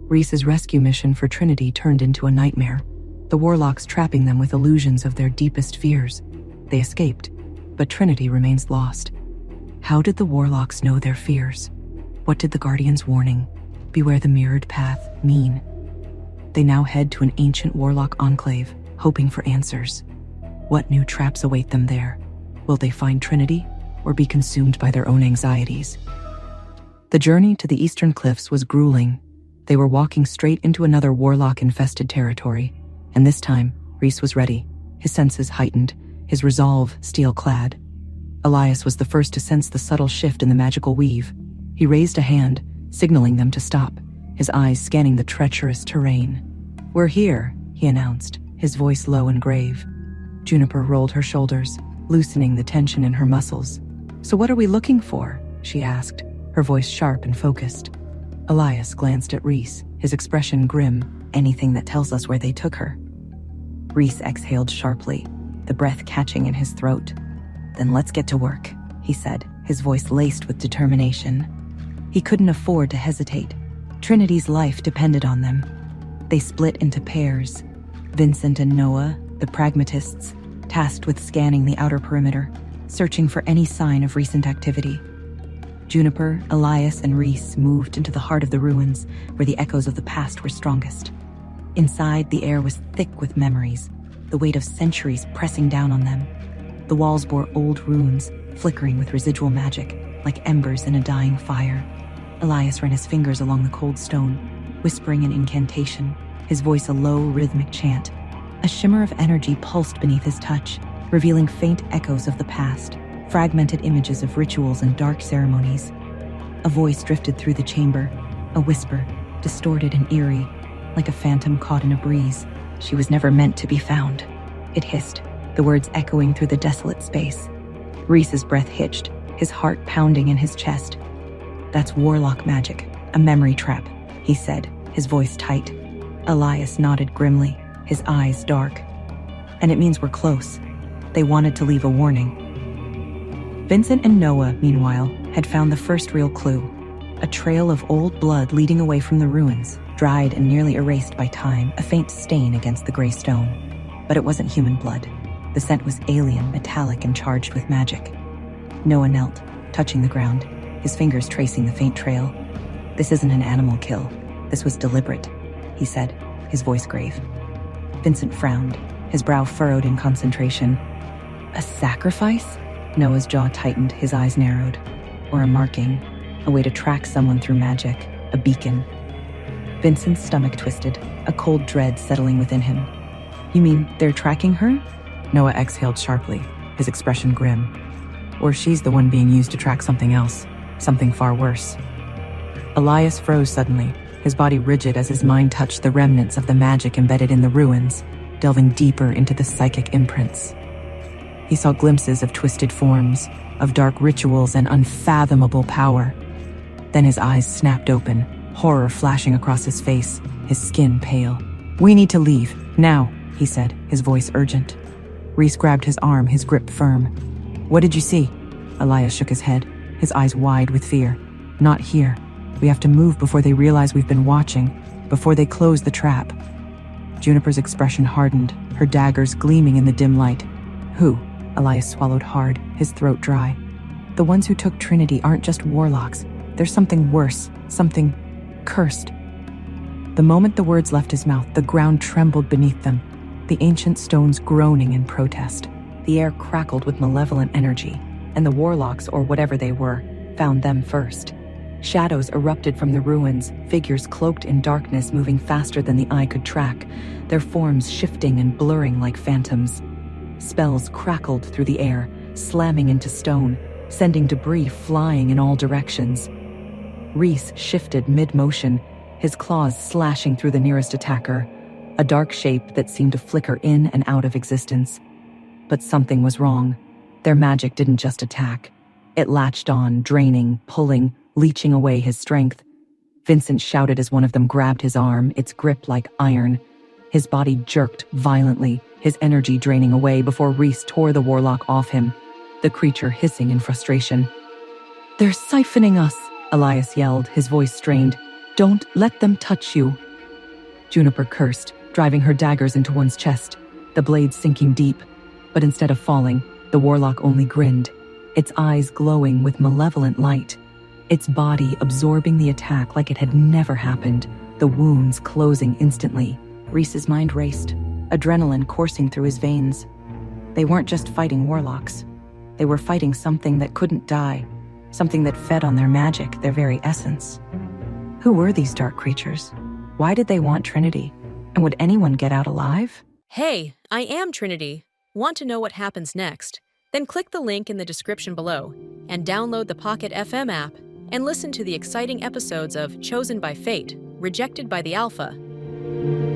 Reece's rescue mission for Trinity turned into a nightmare, the warlocks trapping them with illusions of their deepest fears. They escaped, but Trinity remains lost. How did the warlocks know their fears? What did the Guardian's warning, "Beware the mirrored path," mean? They now head to an ancient warlock enclave, hoping for answers. What new traps await them there? Will they find Trinity, or be consumed by their own anxieties? The journey to the eastern cliffs was grueling. They were walking straight into another warlock-infested territory, and this time, Reece was ready, his senses heightened, his resolve steel-clad. Elias was the first to sense the subtle shift in the magical weave. He raised a hand, signaling them to stop, his eyes scanning the treacherous terrain. "We're here," he announced, his voice low and grave. Juniper rolled her shoulders, loosening the tension in her muscles. "So what are we looking for?" she asked, her voice sharp and focused. Elias glanced at Reece, his expression grim. "Anything that tells us where they took her." Reece exhaled sharply, the breath catching in his throat. "Then let's get to work," he said, his voice laced with determination. He couldn't afford to hesitate. Trinity's life depended on them. They split into pairs. Vincent and Noah, the pragmatists, tasked with scanning the outer perimeter, searching for any sign of recent activity. Juniper, Elias, and Reece moved into the heart of the ruins, where the echoes of the past were strongest. Inside, the air was thick with memories, the weight of centuries pressing down on them. The walls bore old runes, flickering with residual magic, like embers in a dying fire. Elias ran his fingers along the cold stone, whispering an incantation, his voice a low, rhythmic chant. A shimmer of energy pulsed beneath his touch, revealing faint echoes of the past, fragmented images of rituals and dark ceremonies. A voice drifted through the chamber, a whisper, distorted and eerie, like a phantom caught in a breeze. "She was never meant to be found," it hissed, the words echoing through the desolate space. Reece's breath hitched, his heart pounding in his chest. "That's warlock magic, a memory trap," he said, his voice tight. Elias nodded grimly, his eyes dark. "And it means we're close." They wanted to leave a warning. Vincent and Noah, meanwhile, had found the first real clue. A trail of old blood leading away from the ruins, dried and nearly erased by time, a faint stain against the gray stone. But it wasn't human blood. The scent was alien, metallic, and charged with magic. Noah knelt, touching the ground, his fingers tracing the faint trail. "This isn't an animal kill. This was deliberate," he said, his voice grave. Vincent frowned, his brow furrowed in concentration. "A sacrifice?" Noah's jaw tightened, his eyes narrowed. "Or a marking, a way to track someone through magic, a beacon." Vincent's stomach twisted, a cold dread settling within him. "You mean they're tracking her?" Noah exhaled sharply, his expression grim. "Or she's the one being used to track something else, something far worse." Elias froze suddenly, his body rigid as his mind touched the remnants of the magic embedded in the ruins, delving deeper into the psychic imprints. He saw glimpses of twisted forms, of dark rituals and unfathomable power. Then his eyes snapped open, horror flashing across his face, his skin pale. "We need to leave, now," he said, his voice urgent. Reece grabbed his arm, his grip firm. "What did you see?" Elias shook his head, his eyes wide with fear. "Not here. We have to move before they realize we've been watching, before they close the trap." Juniper's expression hardened, her daggers gleaming in the dim light. "Who?" Elias swallowed hard, his throat dry. "The ones who took Trinity aren't just warlocks. There's something worse, something cursed." The moment the words left his mouth, the ground trembled beneath them, the ancient stones groaning in protest. The air crackled with malevolent energy, and the warlocks, or whatever they were, found them first. Shadows erupted from the ruins, figures cloaked in darkness moving faster than the eye could track, their forms shifting and blurring like phantoms. Spells crackled through the air, slamming into stone, sending debris flying in all directions. Reece shifted mid-motion, his claws slashing through the nearest attacker, a dark shape that seemed to flicker in and out of existence. But something was wrong. Their magic didn't just attack. It latched on, draining, pulling, leeching away his strength. Vincent shouted as one of them grabbed his arm, its grip like iron. His body jerked violently, his energy draining away before Reece tore the warlock off him, the creature hissing in frustration. "They're siphoning us," Elias yelled, his voice strained. Don't let them touch you. Juniper cursed, driving her daggers into one's chest, the blades sinking deep. But instead of falling, the warlock only grinned, its eyes glowing with malevolent light, its body absorbing the attack like it had never happened, the wounds closing instantly. Reece's mind raced, adrenaline coursing through his veins. They weren't just fighting warlocks. They were fighting something that couldn't die, something that fed on their magic, their very essence. Who were these dark creatures? Why did they want Trinity? And would anyone get out alive? Hey, I am Trinity. Want to know what happens next? Then click the link in the description below and download the Pocket FM app and listen to the exciting episodes of Chosen by Fate, Rejected by the Alpha.